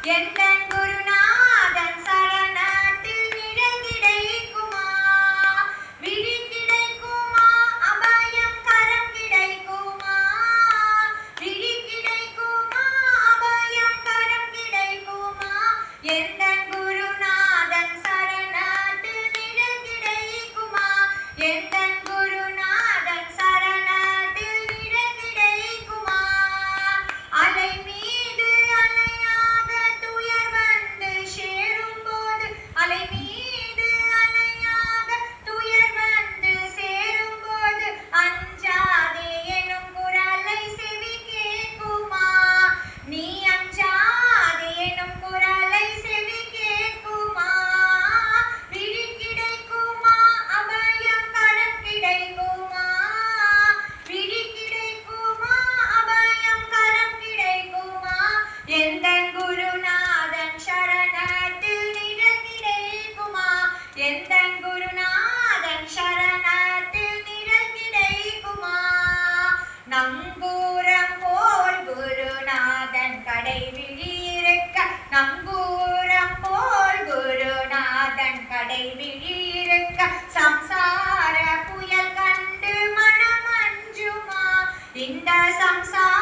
எந்தன் குருநாதன் சரணத்தில் நிழல் கிடைக்குமா, விழி கிடைக்குமா, அபயம் கரம் கிடைக்குமா, விழி கிடைக்குமா, அபயம் கரம் கிடைக்குமா, எந்தன் குருநாதன் சரணத்தில் நிழல் கிடைக்குமா, எந்தன் குருநாதன் சரணத்தில் நிழல் கிடைக்குமா. அலை மீது அலையாக துயர் வந்து சேரும்போது, அலை மீது அலையாக துயர் வந்து சேரும்போது, அஞ்சாதே எனும் குரலை செவி கேட்குமா, நீ அஞ்சாதே எனும் குரலை செவி கேட்குமா, விழி கிடைக்குமா, அபயம் கரம் கிடைக்குமா, விழி கிடைக்குமா, அபயம் கரம் கிடைக்குமா, எந்தன் குருநாதன் சரணத்தில் நிழல் கிடைக்குமா, எந்தன் குருநாதன் சரணத்தில் நிழல் கிடைக்குமா. நங்கூரம் போல் குருநாதன் கடைவிழி இருக்க, நங்கூரம் போல் குருநாதன் கடைவிழி இருக்க, சம்சார புயல் கண்டு மனம் அஞ்சுமா, இந்த சம்சார